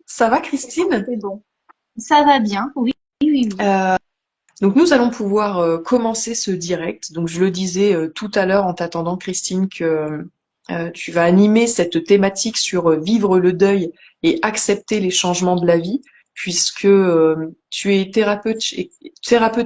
Ça va, Christine? C'est bon. Ça va bien, oui, oui, oui. Donc nous allons pouvoir commencer ce direct. Donc je le disais tout à l'heure en t'attendant, Christine, que tu vas animer cette thématique sur vivre le deuil et accepter les changements de la vie, puisque tu es thérapeute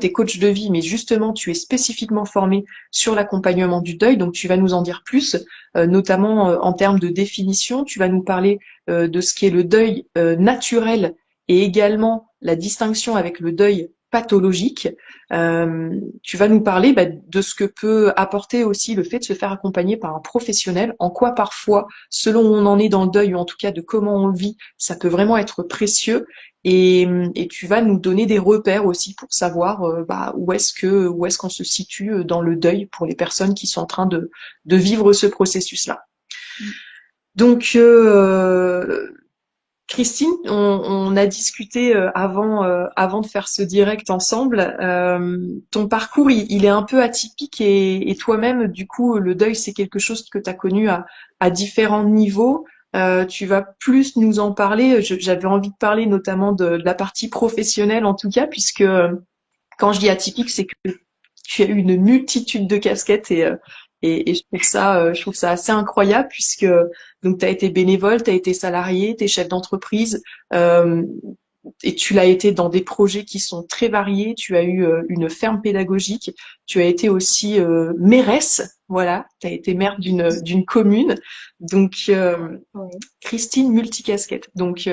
et coach de vie, mais justement tu es spécifiquement formé sur l'accompagnement du deuil. Donc tu vas nous en dire plus, notamment en termes de définition. Tu vas nous parler de ce qu'est le deuil naturel et également la distinction avec le deuil pathologique. Tu vas nous parler de ce que peut apporter aussi le fait de se faire accompagner par un professionnel, en quoi parfois, selon où on en est dans le deuil, ou en tout cas de comment on le vit, ça peut vraiment être précieux. Et tu vas nous donner des repères aussi pour savoir où est-ce qu'on se situe dans le deuil pour les personnes qui sont en train de vivre ce processus-là. Donc, Christine, on a discuté avant de faire ce direct ensemble. Ton parcours, il est un peu atypique et toi-même, du coup, le deuil, c'est quelque chose que tu as connu à différents niveaux. Tu vas plus nous en parler. J'avais envie de parler notamment de la partie professionnelle, en tout cas, puisque quand je dis atypique, c'est que tu as eu une multitude de casquettes et je trouve ça assez incroyable puisque donc tu as été bénévole, tu as été salarié, tu es chef d'entreprise euh, et tu l'as été dans des projets qui sont très variés. Tu as eu une ferme pédagogique, tu as été aussi mairesse, voilà, tu as été maire d'une commune. Donc Oui. Christine multicasquette. Donc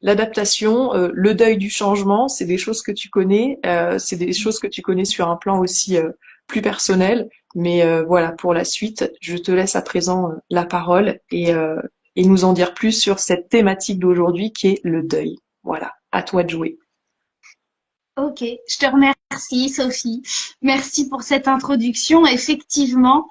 l'adaptation, le deuil du changement, c'est des choses que tu connais, c'est des choses que tu connais sur un plan aussi plus personnel. Mais voilà, pour la suite, je te laisse à présent la parole et nous en dire plus sur cette thématique d'aujourd'hui qui est le deuil. Voilà, à toi de jouer. Ok, je te remercie, Sophie. Merci pour cette introduction. Effectivement,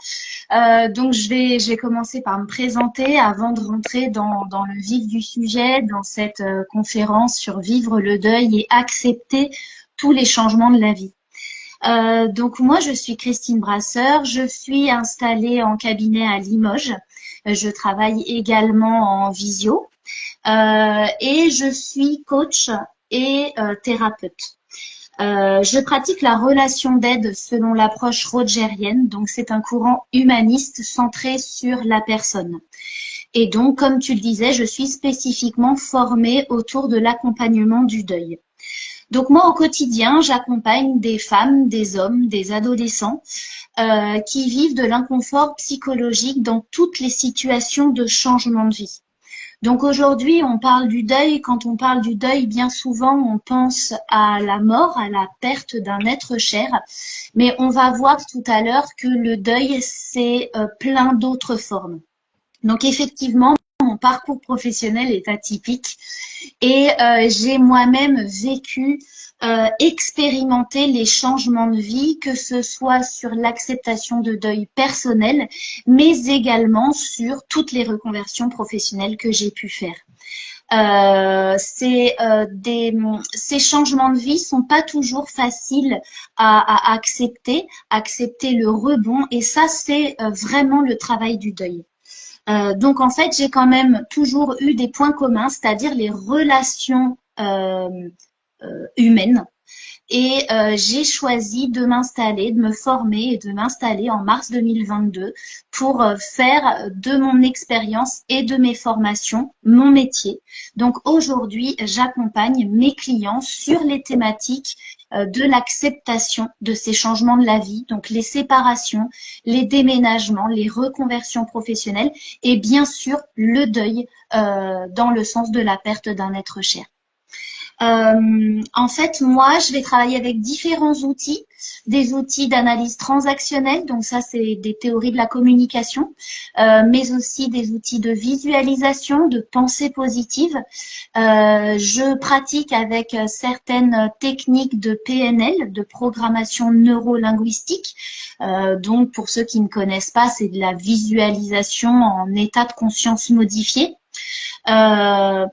donc je vais commencer par me présenter avant de rentrer dans le vif du sujet, dans cette conférence sur vivre le deuil et accepter tous les changements de la vie. Donc moi, je suis Christine Brasseur. Je suis installée en cabinet à Limoges. Je travaille également en visio et je suis coach et thérapeute. Je pratique la relation d'aide selon l'approche rogerienne, donc c'est un courant humaniste centré sur la personne. Et donc, comme tu le disais, je suis spécifiquement formée autour de l'accompagnement du deuil. Donc moi, au quotidien, j'accompagne des femmes, des hommes, des adolescents qui vivent de l'inconfort psychologique dans toutes les situations de changement de vie. Donc aujourd'hui, on parle du deuil. Quand on parle du deuil, bien souvent, on pense à la mort, à la perte d'un être cher. Mais on va voir tout à l'heure que le deuil, c'est plein d'autres formes. Donc effectivement, mon parcours professionnel est atypique et j'ai moi-même vécu, expérimenté les changements de vie, que ce soit sur l'acceptation de deuil personnel, mais également sur toutes les reconversions professionnelles que j'ai pu faire. Ces changements de vie sont pas toujours faciles à accepter, accepter le rebond, et ça c'est vraiment le travail du deuil. Donc en fait, j'ai quand même toujours eu des points communs, c'est-à-dire les relations humaines. Et j'ai choisi de m'installer, de me former et de m'installer en mars 2022 pour faire de mon expérience et de mes formations mon métier. Donc aujourd'hui, j'accompagne mes clients sur les thématiques de l'acceptation de ces changements de la vie, donc les séparations, les déménagements, les reconversions professionnelles et bien sûr le deuil dans le sens de la perte d'un être cher. En fait, moi, je vais travailler avec différents outils, des outils d'analyse transactionnelle, donc ça, c'est des théories de la communication, mais aussi des outils de visualisation, de pensée positive. Je pratique avec certaines techniques de PNL, de programmation neuro-linguistique. Donc, pour ceux qui ne connaissent pas, c'est de la visualisation en état de conscience modifié. Plein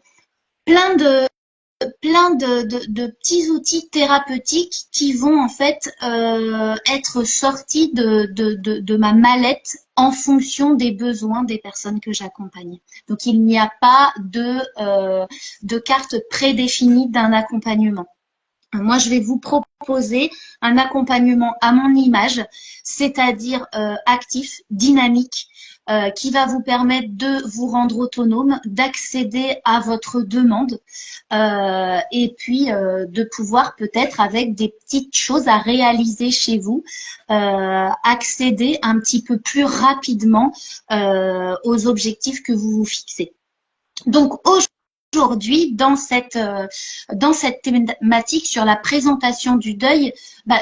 de petits outils thérapeutiques qui vont en fait être sortis de ma mallette en fonction des besoins des personnes que j'accompagne. Donc il n'y a pas de carte prédéfinie d'un accompagnement. Moi, je vais vous proposer un accompagnement à mon image, c'est-à-dire actif, dynamique, qui va vous permettre de vous rendre autonome, d'accéder à votre demande et puis de pouvoir peut-être avec des petites choses à réaliser chez vous, accéder un petit peu plus rapidement aux objectifs que vous vous fixez. Donc aujourd'hui, dans cette thématique sur la présentation du deuil,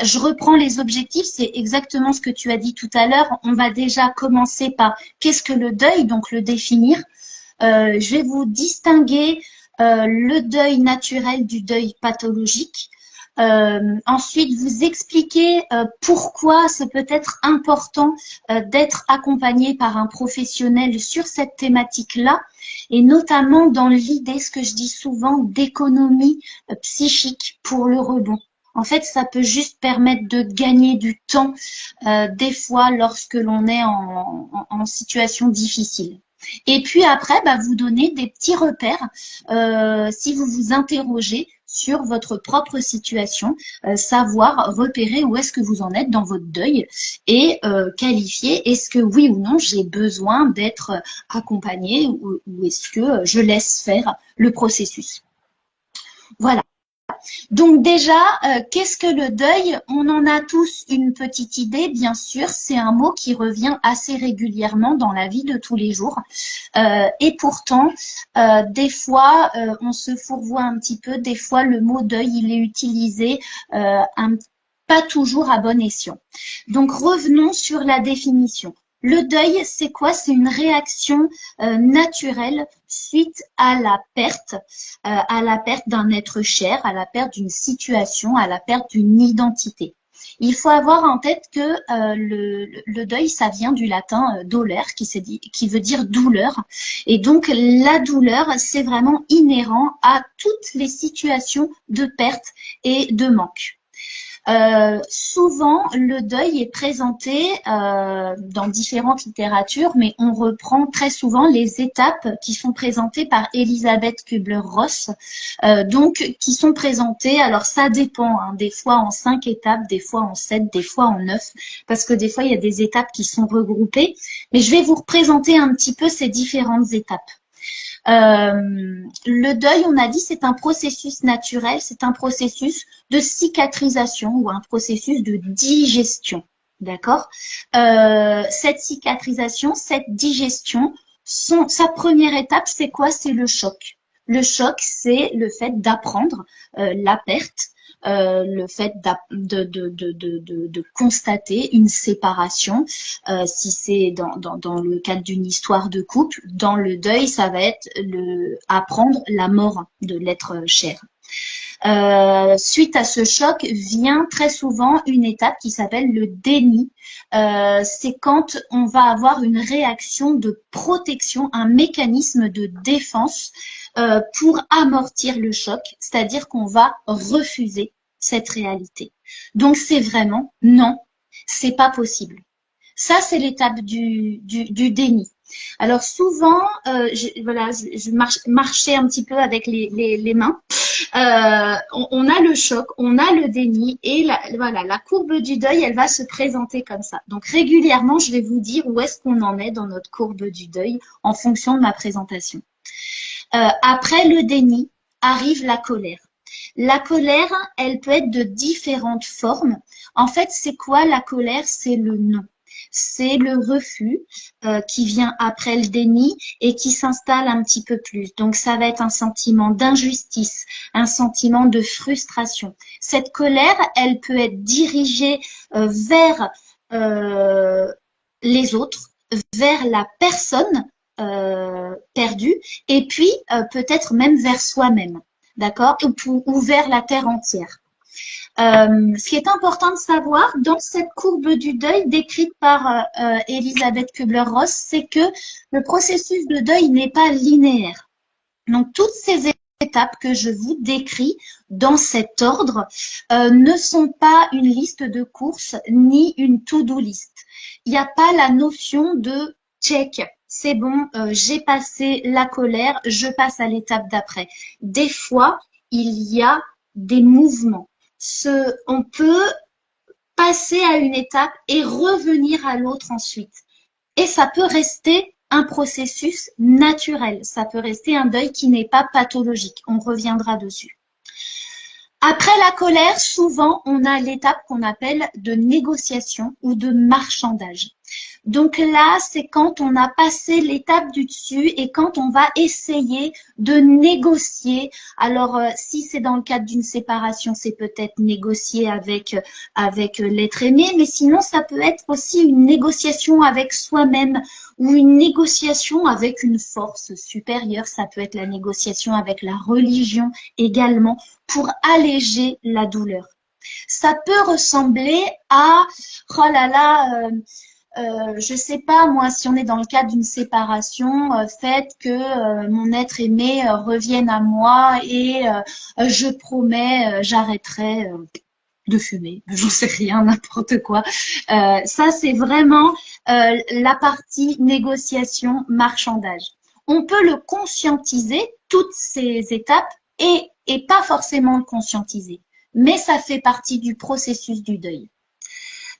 je reprends les objectifs. C'est exactement ce que tu as dit tout à l'heure. On va déjà commencer par qu'est-ce que le deuil, donc le définir. Je vais vous distinguer le deuil naturel du deuil pathologique. Ensuite, vous expliquer pourquoi c'est peut-être important d'être accompagné par un professionnel sur cette thématique-là, et notamment dans l'idée, ce que je dis souvent, d'économie psychique pour le rebond. En fait, ça peut juste permettre de gagner du temps, des fois, lorsque l'on est en situation difficile. Et puis après, vous donnez des petits repères si vous vous interrogez sur votre propre situation, savoir repérer où est-ce que vous en êtes dans votre deuil et qualifier est-ce que oui ou non j'ai besoin d'être accompagnée ou est-ce que je laisse faire le processus. Voilà. Donc déjà, qu'est-ce que le deuil? On en a tous une petite idée, bien sûr. C'est un mot qui revient assez régulièrement dans la vie de tous les jours. Et pourtant, des fois, on se fourvoie un petit peu. Des fois, le mot deuil, il est utilisé pas toujours à bon escient. Donc revenons sur la définition. Le deuil, c'est quoi? C'est une réaction naturelle suite à la perte d'un être cher, à la perte d'une situation, à la perte d'une identité. Il faut avoir en tête que le deuil, ça vient du latin dolere, qui veut dire douleur. Et donc, la douleur, c'est vraiment inhérent à toutes les situations de perte et de manque. Souvent, le deuil est présenté dans différentes littératures, mais on reprend très souvent les étapes qui sont présentées par Elisabeth Kübler-Ross, donc qui sont présentées, alors ça dépend, des fois en 5 étapes, des fois en 7, des fois en 9, parce que des fois il y a des étapes qui sont regroupées, mais je vais vous représenter un petit peu ces différentes étapes. Le deuil, on a dit, c'est un processus naturel, c'est un processus de cicatrisation ou un processus de digestion. D'accord? Cette cicatrisation, cette digestion, sa première étape, c'est quoi? C'est le choc. Le choc, c'est le fait d'apprendre la perte, le fait de constater une séparation, si c'est dans le cadre d'une histoire de couple. Dans le deuil, ça va être apprendre la mort de l'être cher. Suite à ce choc vient très souvent une étape qui s'appelle le déni. C'est quand on va avoir une réaction de protection, un mécanisme de défense pour amortir le choc, c'est-à-dire qu'on va refuser cette réalité. Donc c'est vraiment non, c'est pas possible. Ça, c'est l'étape du déni. Alors souvent, je marchais un petit peu avec les mains. On a le choc, on a le déni et la courbe du deuil, elle va se présenter comme ça. Donc régulièrement, je vais vous dire où est-ce qu'on en est dans notre courbe du deuil en fonction de ma présentation. Après le déni, arrive la colère. La colère, elle peut être de différentes formes. En fait, c'est quoi la colère? C'est le non. C'est le refus qui vient après le déni et qui s'installe un petit peu plus. Donc, ça va être un sentiment d'injustice, un sentiment de frustration. Cette colère, elle peut être dirigée vers les autres, vers la personne perdue et puis peut-être même vers soi-même, d'accord, ou vers la terre entière. Ce qui est important de savoir dans cette courbe du deuil décrite par Elisabeth Kübler-Ross, c'est que le processus de deuil n'est pas linéaire. Donc toutes ces étapes que je vous décris dans cet ordre ne sont pas une liste de courses ni une to-do list. Il n'y a pas la notion de check. C'est bon, j'ai passé la colère, je passe à l'étape d'après. Des fois, il y a des mouvements. On peut passer à une étape et revenir à l'autre ensuite. Et ça peut rester un processus naturel. Ça peut rester un deuil qui n'est pas pathologique. On reviendra dessus. Après la colère, souvent, on a l'étape qu'on appelle de négociation ou de marchandage. Donc là, c'est quand on a passé l'étape du dessus et quand on va essayer de négocier. Alors, si c'est dans le cadre d'une séparation, c'est peut-être négocier avec l'être aimé, mais sinon, ça peut être aussi une négociation avec soi-même ou une négociation avec une force supérieure. Ça peut être la négociation avec la religion également pour alléger la douleur. Ça peut ressembler à « oh là là, je sais pas moi, si on est dans le cadre d'une séparation, faites que mon être aimé revienne à moi et je promets, j'arrêterai de fumer, j'en sais rien, n'importe quoi. Ça, c'est vraiment la partie négociation, marchandage. On peut le conscientiser, toutes ces étapes, et pas forcément le conscientiser. Mais ça fait partie du processus du deuil.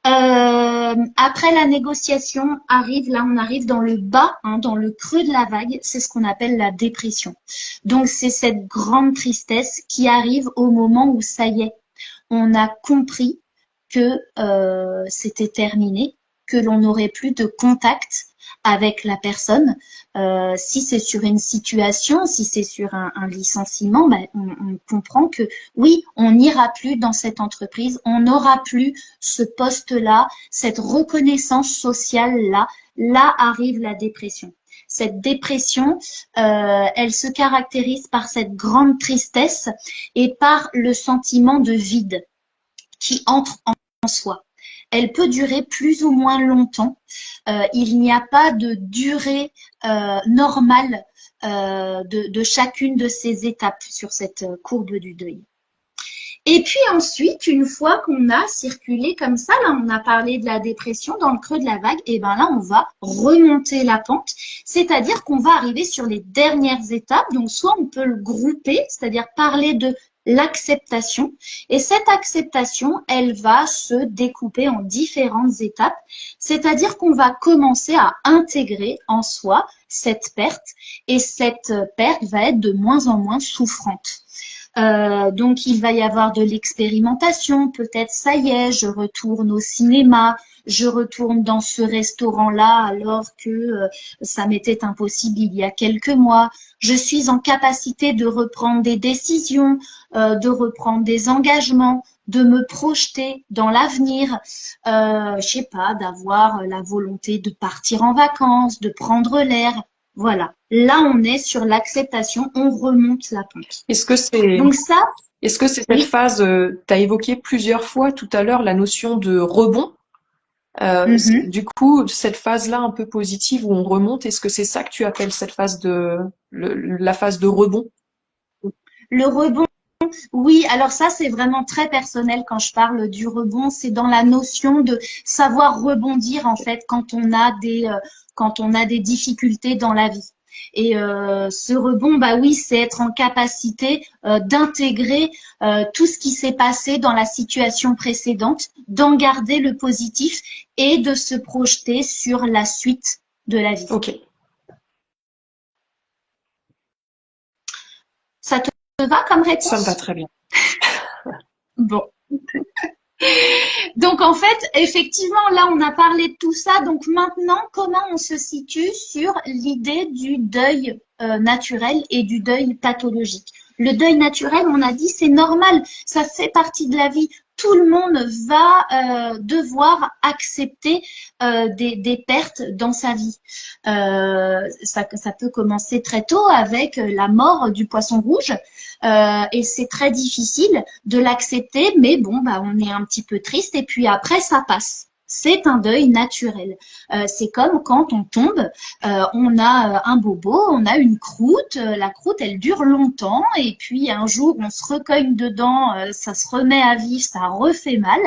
Après la négociation on arrive dans le bas, dans le creux de la vague, c'est ce qu'on appelle la dépression. Donc c'est cette grande tristesse qui arrive au moment où ça y est, on a compris que c'était terminé, que l'on n'aurait plus de contact avec la personne. Si c'est sur une situation, si c'est sur un licenciement, on comprend que oui, on n'ira plus dans cette entreprise, on n'aura plus ce poste-là, cette reconnaissance sociale-là. Là arrive la dépression. Cette dépression, elle se caractérise par cette grande tristesse et par le sentiment de vide qui entre en soi. Elle peut durer plus ou moins longtemps. Il n'y a pas de durée normale de chacune de ces étapes sur cette courbe du deuil. Et puis ensuite, une fois qu'on a circulé comme ça, là on a parlé de la dépression dans le creux de la vague, et ben là on va remonter la pente, c'est-à-dire qu'on va arriver sur les dernières étapes. Donc soit on peut le grouper, c'est-à-dire parler de l'acceptation, et cette acceptation, elle va se découper en différentes étapes, c'est-à-dire qu'on va commencer à intégrer en soi cette perte, et cette perte va être de moins en moins souffrante. Donc il va y avoir de l'expérimentation, peut-être ça y est, je retourne au cinéma, je retourne dans ce restaurant-là alors que ça m'était impossible il y a quelques mois. Je suis en capacité de reprendre des décisions, de reprendre des engagements, de me projeter dans l'avenir, je sais pas, d'avoir la volonté de partir en vacances, de prendre l'air. Voilà. Là, on est sur l'acceptation, on remonte la pente. Est-ce que c'est Donc ça, cette oui. phase, tu as évoqué plusieurs fois tout à l'heure la notion de rebond. Mhm. Du coup, cette phase-là un peu positive où on remonte, est-ce que c'est ça que tu appelles cette phase la phase de rebond? Le rebond, oui, alors ça, c'est vraiment très personnel quand je parle du rebond. C'est dans la notion de savoir rebondir, en fait, quand on a des difficultés dans la vie. Et ce rebond, bah oui, c'est être en capacité d'intégrer tout ce qui s'est passé dans la situation précédente, d'en garder le positif et de se projeter sur la suite de la vie. Ok. Ça te va comme réponse? Ça me va très bien. Bon. Donc en fait, effectivement, là on a parlé de tout ça. Donc maintenant, comment on se situe sur l'idée du deuil naturel et du deuil pathologique? Le deuil naturel, on a dit, c'est normal, ça fait partie de la vie. Tout le monde va devoir accepter des pertes dans sa vie. Ça peut commencer très tôt avec la mort du poisson rouge. Et c'est très difficile de l'accepter, mais bon, bah, on est un petit peu triste et puis après, ça passe. C'est un deuil naturel. C'est comme quand on tombe, on a un bobo, on a une croûte. La croûte, elle dure longtemps et puis un jour, on se recogne dedans, ça se remet à vivre, ça refait mal.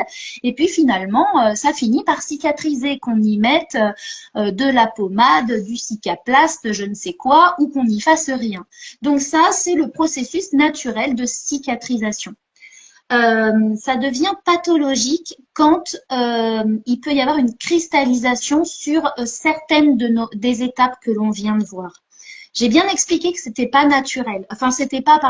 Et puis finalement, ça finit par cicatriser, qu'on y mette de la pommade, du cicaplast, je ne sais quoi, ou qu'on n'y fasse rien. Donc ça, c'est le processus naturel de cicatrisation. Ça devient pathologique quand il peut y avoir une cristallisation sur certaines des étapes que l'on vient de voir. J'ai bien expliqué que c'était pas naturel, enfin c'était pas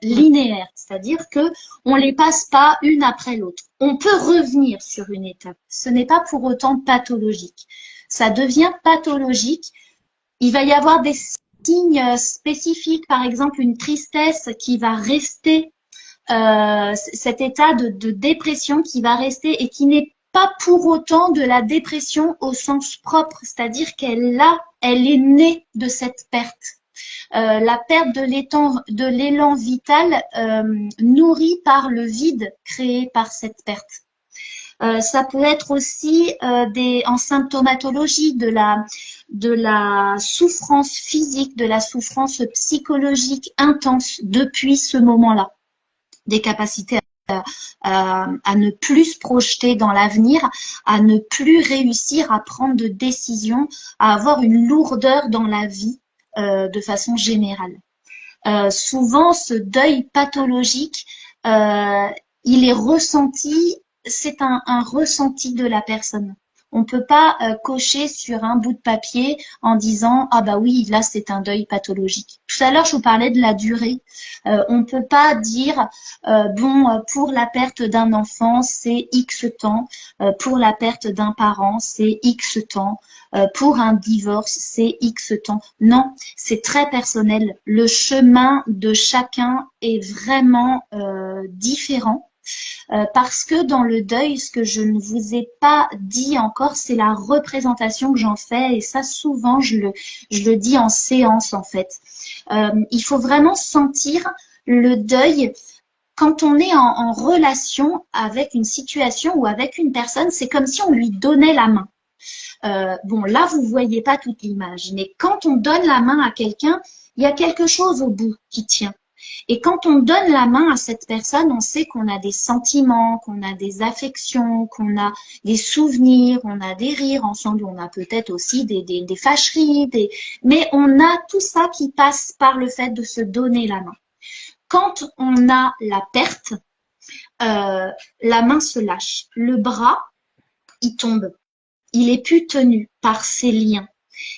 linéaire, c'est-à-dire que on les passe pas une après l'autre. On peut revenir sur une étape. Ce n'est pas pour autant pathologique. Ça devient pathologique. Il va y avoir des signes spécifiques, par exemple une tristesse qui va rester. Cet état de dépression qui va rester et qui n'est pas pour autant de la dépression au sens propre, c'est-à-dire elle est née de cette perte. La perte de l'élan vital nourri par le vide créé par cette perte. Ça peut être aussi en symptomatologie de la souffrance physique, de la souffrance psychologique intense depuis ce moment-là. Des capacités à ne plus se projeter dans l'avenir, à ne plus réussir à prendre de décisions, à avoir une lourdeur dans la vie de façon générale. Souvent, ce deuil pathologique, il est ressenti, c'est un ressenti de la personne. On ne peut pas cocher sur un bout de papier en disant « Ah bah oui, là c'est un deuil pathologique ». Tout à l'heure, je vous parlais de la durée. On ne peut pas dire bon, pour la perte d'un enfant, c'est X temps. Pour la perte d'un parent, c'est X temps. Pour un divorce, c'est X temps. Non, c'est très personnel. Le chemin de chacun est vraiment différent. Parce que dans le deuil, ce que je ne vous ai pas dit encore, c'est la représentation que j'en fais. Et ça, souvent, je le dis en séance, en fait. Il faut vraiment sentir le deuil quand on est en relation avec une situation ou avec une personne. C'est comme si on lui donnait la main. Bon, là, vous voyez pas toute l'image. Mais quand on donne la main à quelqu'un, il y a quelque chose au bout qui tient. Et quand on donne la main à cette personne, on sait qu'on a des sentiments, qu'on a des affections, qu'on a des souvenirs, on a des rires ensemble, on a peut-être aussi des fâcheries, mais on a tout ça qui passe par le fait de se donner la main. Quand on a la perte, la main se lâche. Le bras, il tombe. Il est plus tenu par ses liens.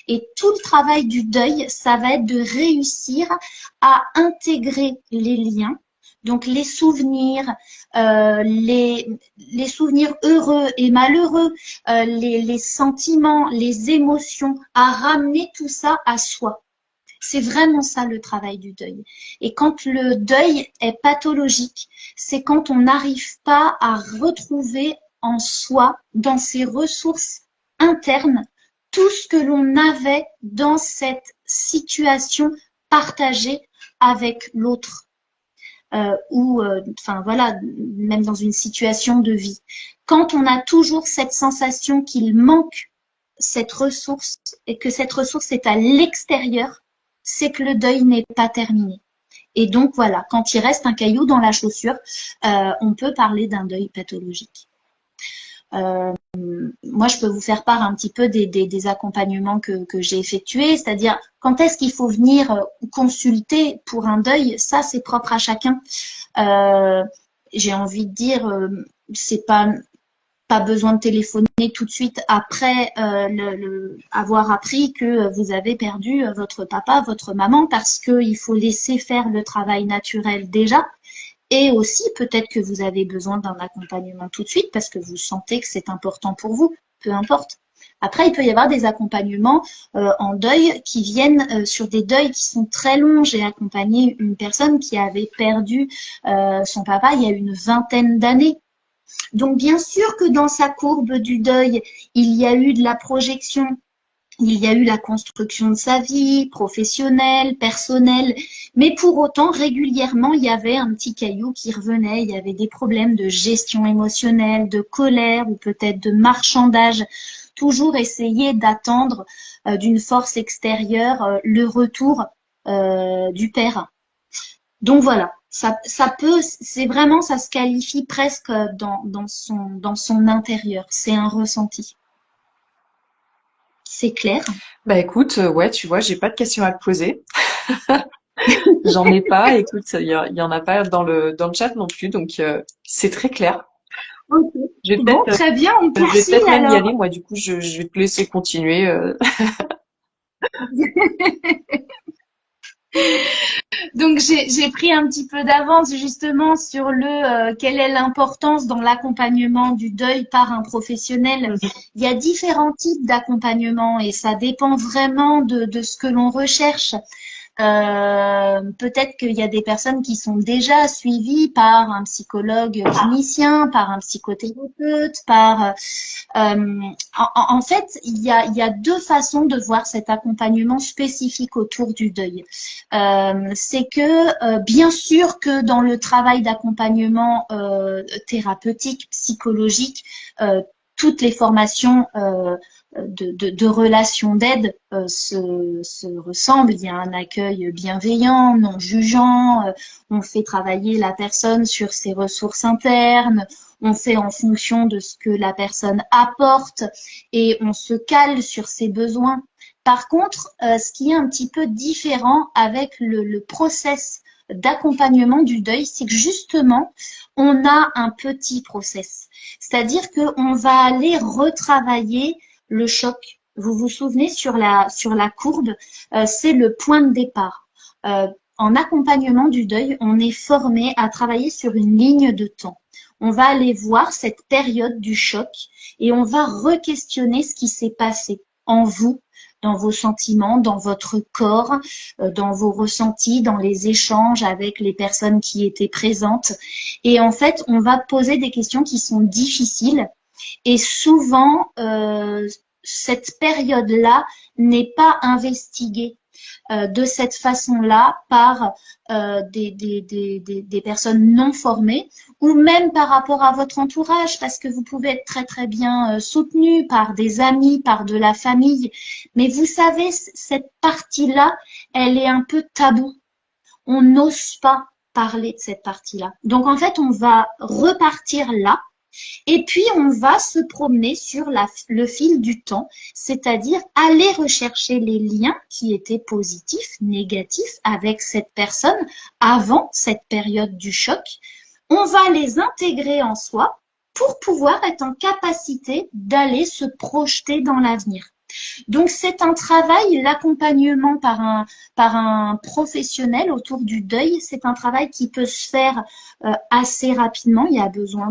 Et tout le travail du deuil, ça va être de réussir à intégrer les liens, donc les souvenirs heureux et malheureux, les sentiments, les émotions, à ramener tout ça à soi. C'est vraiment ça le travail du deuil. Et quand le deuil est pathologique, c'est quand on n'arrive pas à retrouver en soi, dans ses ressources internes, tout ce que l'on avait dans cette situation partagée avec l'autre. Enfin voilà, même dans une situation de vie. Quand on a toujours cette sensation qu'il manque cette ressource et que cette ressource est à l'extérieur, c'est que le deuil n'est pas terminé. Et donc voilà, quand il reste un caillou dans la chaussure, on peut parler d'un deuil pathologique. Moi, je peux vous faire part un petit peu des accompagnements que j'ai effectués, c'est-à-dire quand est-ce qu'il faut venir consulter pour un deuil, ça c'est propre à chacun. J'ai envie de dire, c'est pas besoin de téléphoner tout de suite après avoir appris que vous avez perdu votre papa, votre maman, parce qu'il faut laisser faire le travail naturel déjà. Et aussi, peut-être que vous avez besoin d'un accompagnement tout de suite parce que vous sentez que c'est important pour vous, peu importe. Après, il peut y avoir des accompagnements en deuil qui viennent sur des deuils qui sont très longs. J'ai accompagné une personne qui avait perdu son papa il y a une vingtaine d'années. Donc, bien sûr que dans sa courbe du deuil, il y a eu de la projection. Il y a eu la construction de sa vie, professionnelle, personnelle, mais pour autant, régulièrement, il y avait un petit caillou qui revenait, il y avait des problèmes de gestion émotionnelle, de colère ou peut-être de marchandage. Toujours essayer d'attendre d'une force extérieure le retour du père. Donc voilà, ça peut, c'est vraiment, ça se qualifie presque dans son intérieur. C'est un ressenti. C'est clair? Bah écoute, ouais, tu vois, j'ai pas de questions à te poser. J'en ai pas. Écoute, il y en a pas dans le chat non plus, donc c'est très clair. Ok. Je vais Bon, peut-être très bien, on je vais poursuit peut-être même y alors. aller. Moi, du coup, je vais te laisser continuer. Donc j'ai pris un petit peu d'avance justement sur quelle est l'importance dans l'accompagnement du deuil par un professionnel. Il y a différents types d'accompagnement et ça dépend vraiment de ce que l'on recherche. Peut-être qu'il y a des personnes qui sont déjà suivies par un psychologue clinicien, par un psychothérapeute, en fait, il y a deux façons de voir cet accompagnement spécifique autour du deuil. C'est que, bien sûr que dans le travail d'accompagnement thérapeutique, psychologique, toutes les formations de relations d'aide se ressemblent. Il y a un accueil bienveillant, non jugeant. On fait travailler la personne sur ses ressources internes. On fait en fonction de ce que la personne apporte et on se cale sur ses besoins. Par contre, ce qui est un petit peu différent avec le process d'accompagnement du deuil, c'est que justement, on a un petit process. C'est-à-dire qu'on va aller retravailler le choc. Vous vous souvenez sur la courbe, c'est le point de départ. En accompagnement du deuil, on est formé à travailler sur une ligne de temps. On va aller voir cette période du choc et on va re-questionner ce qui s'est passé en vous, dans vos sentiments, dans votre corps, dans vos ressentis, dans les échanges avec les personnes qui étaient présentes. Et en fait, on va poser des questions qui sont difficiles et souvent, cette période-là n'est pas investiguée de cette façon-là par des personnes non formées ou même par rapport à votre entourage parce que vous pouvez être très très bien soutenu par des amis, par de la famille. Mais vous savez, cette partie-là, elle est un peu taboue. On n'ose pas parler de cette partie-là. Donc en fait, on va repartir là. Et puis, on va se promener sur le fil du temps, c'est-à-dire aller rechercher les liens qui étaient positifs, négatifs avec cette personne avant cette période du choc. On va les intégrer en soi pour pouvoir être en capacité d'aller se projeter dans l'avenir. Donc, c'est un travail, l'accompagnement par un professionnel autour du deuil, c'est un travail qui peut se faire assez rapidement. Il y a besoin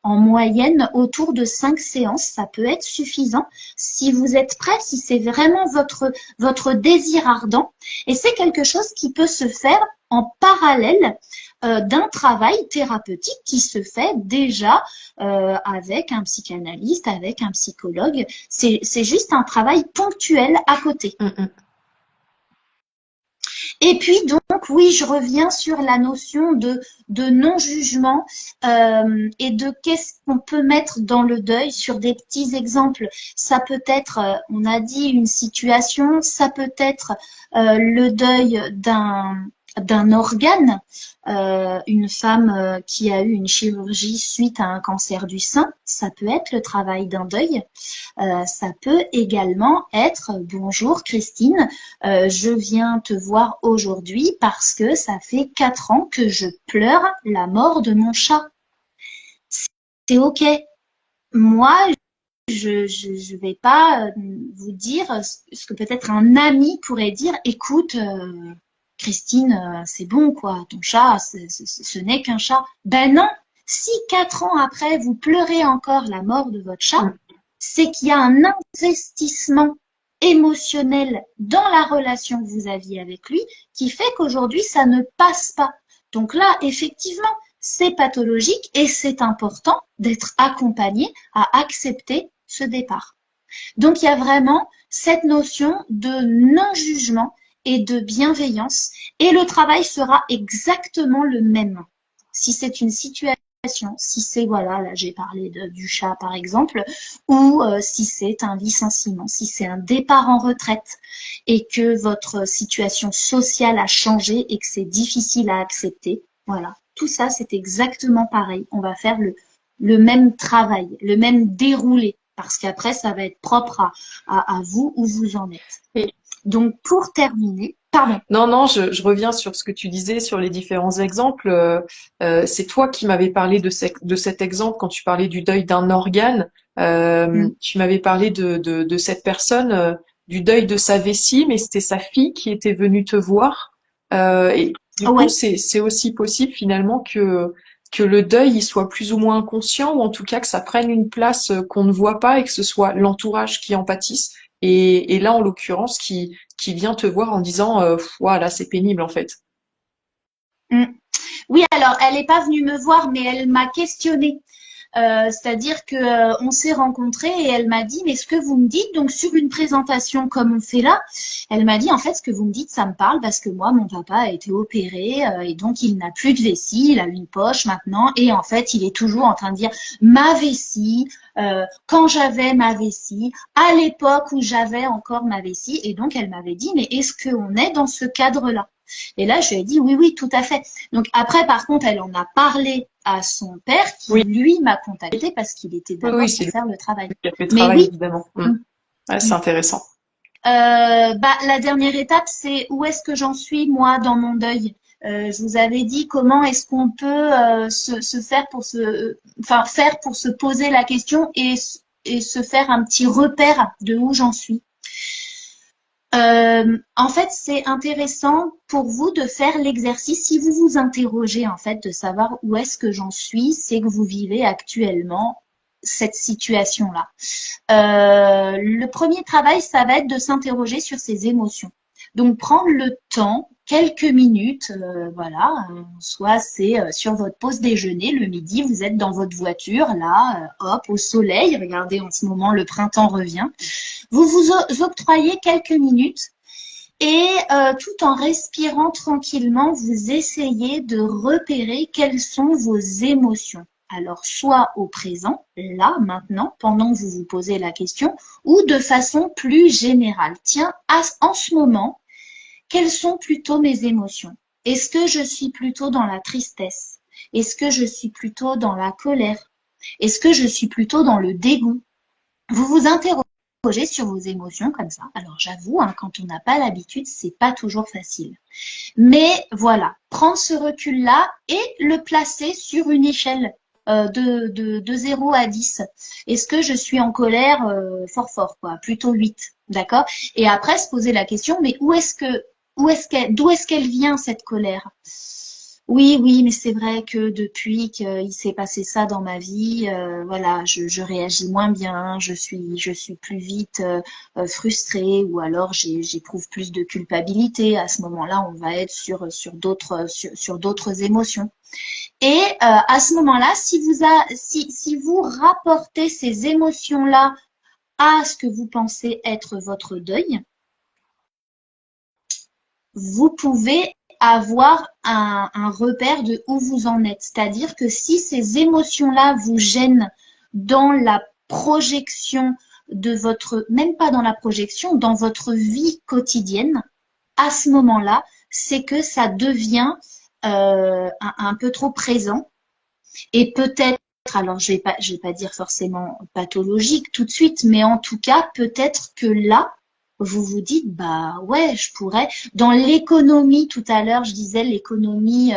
en moyenne autour de 5 séances, ça peut être suffisant si vous êtes prêt, si c'est vraiment votre désir ardent. Et c'est quelque chose qui peut se faire en parallèle d'un travail thérapeutique qui se fait déjà avec un psychanalyste, avec un psychologue. C'est juste un travail ponctuel à côté. Et puis donc, oui, je reviens sur la notion de non-jugement et de qu'est-ce qu'on peut mettre dans le deuil sur des petits exemples. Ça peut être, on a dit, une situation, ça peut être le deuil d'un organe, une femme qui a eu une chirurgie suite à un cancer du sein, ça peut être le travail d'un deuil. Ça peut également être bonjour Christine, je viens te voir aujourd'hui parce que ça fait 4 ans que je pleure la mort de mon chat. C'est ok. Moi, je vais pas vous dire ce que peut-être un ami pourrait dire. Écoute, Christine, c'est bon quoi, ton chat, ce n'est qu'un chat. Ben non, si 4 ans après vous pleurez encore la mort de votre chat, c'est qu'il y a un investissement émotionnel dans la relation que vous aviez avec lui qui fait qu'aujourd'hui ça ne passe pas. Donc là, effectivement, c'est pathologique et c'est important d'être accompagné à accepter ce départ. Donc, il y a vraiment cette notion de non-jugement et de bienveillance, et le travail sera exactement le même. Si c'est une situation, si c'est, voilà, là j'ai parlé du chat par exemple, ou si c'est un licenciement, si c'est un départ en retraite et que votre situation sociale a changé et que c'est difficile à accepter, voilà, tout ça c'est exactement pareil. On va faire le même travail, le même déroulé, parce qu'après ça va être propre à vous où vous en êtes. Et Donc pour terminer, pardon. non, non, je reviens sur ce que tu disais sur les différents exemples. C'est toi qui m'avais parlé de cet exemple quand tu parlais du deuil d'un organe. Tu m'avais parlé de cette personne, du deuil de sa vessie, mais c'était sa fille qui était venue te voir. Et du coup, Ouais. c'est aussi possible finalement que le deuil il soit plus ou moins inconscient, ou en tout cas que ça prenne une place qu'on ne voit pas et que ce soit l'entourage qui en pâtisse. Et là, en l'occurrence, qui vient te voir en disant voilà, c'est pénible en fait. Mm. Oui, alors elle n'est pas venue me voir, mais elle m'a questionnée. C'est-à-dire que on s'est rencontrés et elle m'a dit, mais ce que vous me dites, donc sur une présentation comme on fait là, elle m'a dit, en fait, ce que vous me dites, ça me parle parce que moi, mon papa a été opéré et donc il n'a plus de vessie, il a une poche maintenant et en fait, il est toujours en train de dire ma vessie, quand j'avais ma vessie, à l'époque où j'avais encore ma vessie. Et donc, elle m'avait dit, mais est-ce qu'on est dans ce cadre-là? Et là, je lui ai dit, oui, oui, tout à fait. Donc après, par contre, elle en a parlé à son père qui, Oui, lui, m'a contacté parce qu'il était oui, oui, d'accord c'est pour lui faire le travail. qui a fait le Mais travail, oui, évidemment. mm, Ouais, c'est mm. intéressant. La dernière étape, c'est où est-ce que j'en suis, moi, dans mon deuil. Je vous avais dit comment est-ce qu'on peut se faire pour faire pour se poser la question et se faire un petit repère de où j'en suis. En fait, c'est intéressant pour vous de faire l'exercice. Si vous vous interrogez, en fait, de savoir où est-ce que j'en suis, c'est que vous vivez actuellement cette situation-là. Le premier travail, ça va être de s'interroger sur ses émotions. Donc, prendre le temps, quelques minutes, voilà, soit c'est sur votre pause déjeuner, le midi, vous êtes dans votre voiture, là, hop, au soleil, regardez, en ce moment, le printemps revient. Vous vous octroyez quelques minutes et tout en respirant tranquillement, vous essayez de repérer quelles sont vos émotions. Alors, soit au présent, là, maintenant, pendant que vous vous posez la question, ou de façon plus générale. Tiens, en ce moment, quelles sont plutôt mes émotions? Est-ce que je suis plutôt dans la tristesse? Est-ce que je suis plutôt dans la colère? Est-ce que je suis plutôt dans le dégoût? Vous vous interrogez sur vos émotions comme ça. Alors j'avoue, hein, quand on n'a pas l'habitude, c'est pas toujours facile. Mais voilà, prendre ce recul-là et le placer sur une échelle de 0 à 10. Est-ce que je suis en colère fort fort, quoi, plutôt 8, d'accord? Et après se poser la question, mais d'où est-ce qu'elle vient cette colère? Oui, oui, mais c'est vrai que depuis qu'il s'est passé ça dans ma vie, voilà, je réagis moins bien, je suis plus vite frustrée, ou alors j'éprouve plus de culpabilité. À ce moment-là, on va être sur d'autres émotions. Et à ce moment-là, si vous rapportez ces émotions-là à ce que vous pensez être votre deuil, vous pouvez avoir un repère de où vous en êtes. C'est-à-dire que si ces émotions-là vous gênent dans la projection de votre, même pas dans la projection, dans votre vie quotidienne, à ce moment-là, c'est que ça devient un peu trop présent et peut-être, alors je vais pas dire forcément pathologique tout de suite, mais en tout cas, peut-être que là, vous vous dites, bah ouais, je pourrais. Dans l'économie, tout à l'heure, je disais l'économie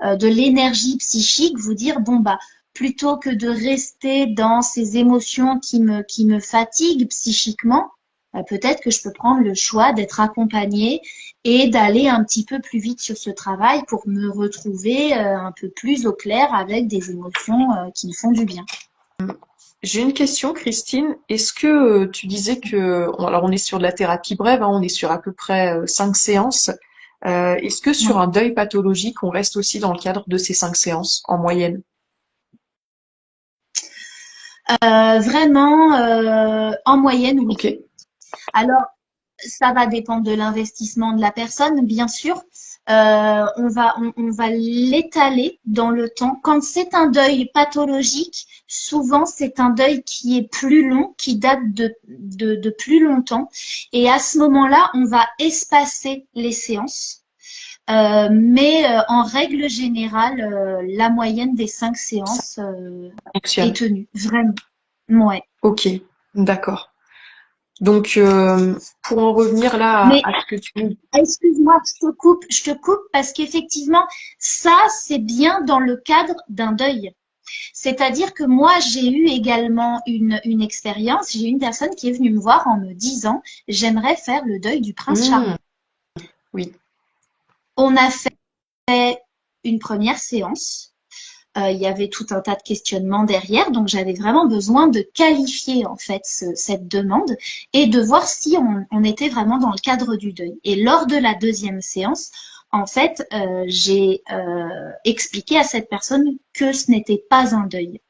de l'énergie psychique, vous dire, bon, bah, plutôt que de rester dans ces émotions qui me fatiguent psychiquement, peut-être que je peux prendre le choix d'être accompagnée et d'aller un petit peu plus vite sur ce travail pour me retrouver un peu plus au clair avec des émotions qui me font du bien. J'ai une question, Christine. Est-ce que tu disais que, alors on est sur de la thérapie brève, hein, on est sur à peu près 5 séances. Est-ce que sur Ouais. un deuil pathologique, on reste aussi dans le cadre de ces 5 séances en moyenne? Vraiment, en moyenne, oui. Ok. Alors, ça va dépendre de l'investissement de la personne, bien sûr. On va l'étaler dans le temps. Quand c'est un deuil pathologique, souvent c'est un deuil qui est plus long, qui date de plus longtemps. Et à ce moment-là, on va espacer les séances. Mais en règle générale, la moyenne des 5 séances Fonctionne. est tenue, vraiment. Ouais. Ok, d'accord. Donc, pour en revenir là Mais à ce que tu... excuse-moi, je te coupe parce qu'effectivement, ça, c'est bien dans le cadre d'un deuil. C'est-à-dire que moi, j'ai eu également une expérience. J'ai une personne qui est venue me voir en me disant, j'aimerais faire le deuil du prince Hmm, charmant. oui, On a fait une première séance. Il y avait tout un tas de questionnements derrière, donc j'avais vraiment besoin de qualifier en fait cette demande et de voir si on était vraiment dans le cadre du deuil. Et lors de la deuxième séance, en fait, j'ai expliqué à cette personne que ce n'était pas un deuil.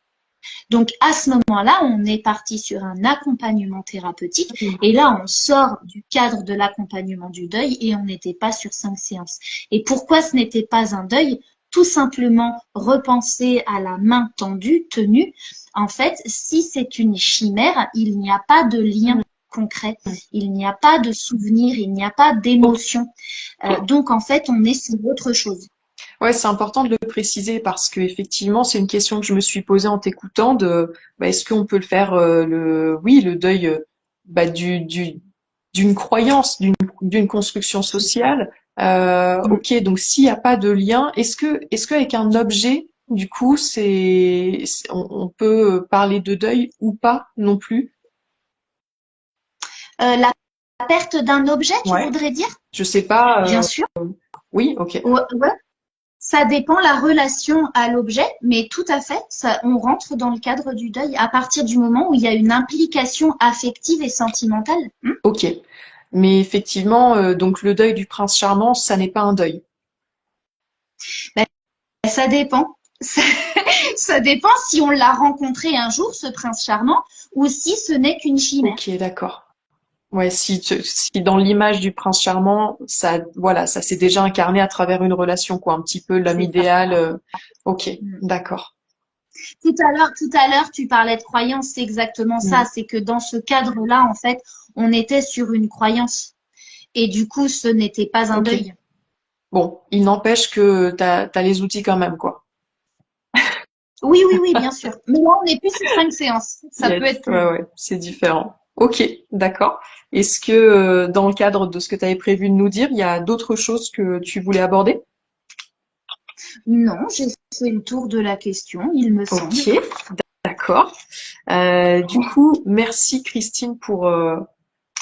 Donc à ce moment-là, on est parti sur un accompagnement thérapeutique et là, on sort du cadre de l'accompagnement du deuil et on n'était pas sur 5 séances. Et pourquoi ce n'était pas un deuil? Tout simplement repenser à la main tendue, tenue. En fait, si c'est une chimère, il n'y a pas de lien concret, il n'y a pas de souvenir, il n'y a pas d'émotion. Donc en fait, on est sur autre chose. ouais, c'est important de le préciser parce que effectivement, c'est une question que je me suis posée en t'écoutant de, bah, est-ce qu'on peut le faire oui, le deuil bah, d'une croyance, d'une construction sociale. Ok, donc s'il n'y a pas de lien, est-ce qu'avec un objet, du coup, on peut parler de deuil ou pas non plus? La perte d'un objet, tu Ouais, voudrais dire? je sais pas. Bien sûr. Oui, ok. Ouais, ouais. Ça dépend la relation à l'objet, mais tout à fait, ça, on rentre dans le cadre du deuil à partir du moment où il y a une implication affective et sentimentale. Ok. Mais effectivement, donc le deuil du prince charmant, ça n'est pas un deuil. Ben, ça dépend. Ça dépend si on l'a rencontré un jour, ce prince charmant, ou si ce n'est qu'une chimère. Ok, d'accord. Ouais, si dans l'image du prince charmant, ça, voilà, ça s'est déjà incarné à travers une relation, quoi, un petit peu l'homme C'est ça. idéal. Ok, d'accord. Tout à l'heure, tu parlais de croyance, c'est exactement Hmm. ça. C'est que dans ce cadre-là, en fait, on était sur une croyance. Et du coup, ce n'était pas un Ok. deuil. Bon, il n'empêche que t'as les outils quand même, quoi. Oui, oui, oui, bien sûr. Mais là, on n'est plus sur 5 séances. Ça peut Yes, être plus ouais, long. ouais, c'est différent. Ok, d'accord. Est-ce que dans le cadre de ce que tu avais prévu de nous dire, il y a d'autres choses que tu voulais aborder? Non, j'ai fait le tour de la question, il me semble. Ok, d'accord. Du coup, merci Christine pour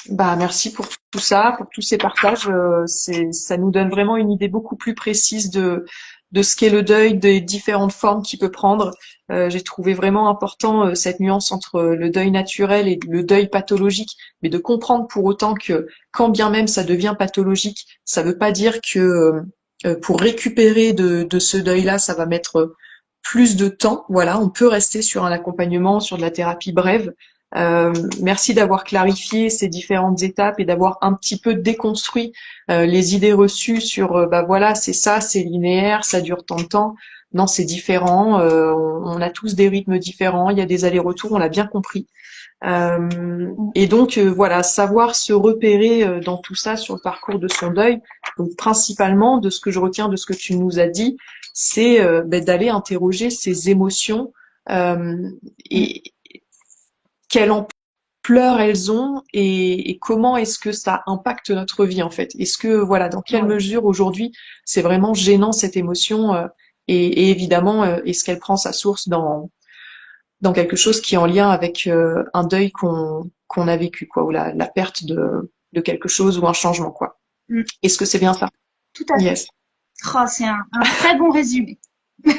bah merci pour tout ça, pour tous ces partages. Ça nous donne vraiment une idée beaucoup plus précise de ce qu'est le deuil, des différentes formes qu'il peut prendre. J'ai trouvé vraiment important cette nuance entre le deuil naturel et le deuil pathologique, mais de comprendre pour autant que quand bien même ça devient pathologique, ça veut pas dire que pour récupérer de ce deuil-là, ça va mettre plus de temps. Voilà, on peut rester sur un accompagnement, sur de la thérapie brève. Merci d'avoir clarifié ces différentes étapes et d'avoir un petit peu déconstruit les idées reçues sur bah voilà, c'est ça, c'est linéaire, ça dure tant de temps. Non, c'est différent. On a tous des rythmes différents. Il y a des allers-retours, on l'a bien compris. Et donc voilà, savoir se repérer dans tout ça sur le parcours de son deuil. Donc principalement, de ce que je retiens de ce que tu nous as dit, c'est d'aller interroger ses émotions et quelle ampleur elles ont et comment est-ce que ça impacte notre vie en fait. Est-ce que voilà, dans quelle Ouais. mesure aujourd'hui c'est vraiment gênant cette émotion et évidemment est-ce qu'elle prend sa source dans quelque chose qui est en lien avec un deuil qu'on a vécu quoi ou la perte de quelque chose ou un changement quoi. Mm, Est-ce que c'est bien ça? tout à fait. Yes. Oh, c'est un très bon résumé.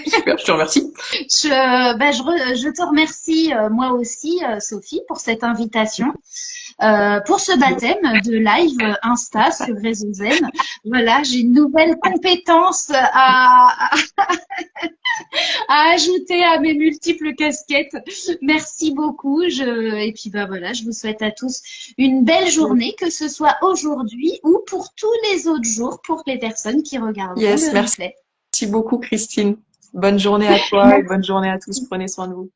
Super, je te remercie. Je te remercie moi aussi, Sophie, pour cette invitation, pour ce baptême de live Insta sur Réseau Zen. Voilà, j'ai une nouvelle compétence à ajouter à mes multiples casquettes. Merci beaucoup. Et puis bah voilà, je vous souhaite à tous une belle journée, que ce soit aujourd'hui ou pour tous les autres jours, pour les personnes qui regarderont le Yes, merci replay. beaucoup Christine. Bonne journée à toi et bonne journée à tous. Prenez soin de vous.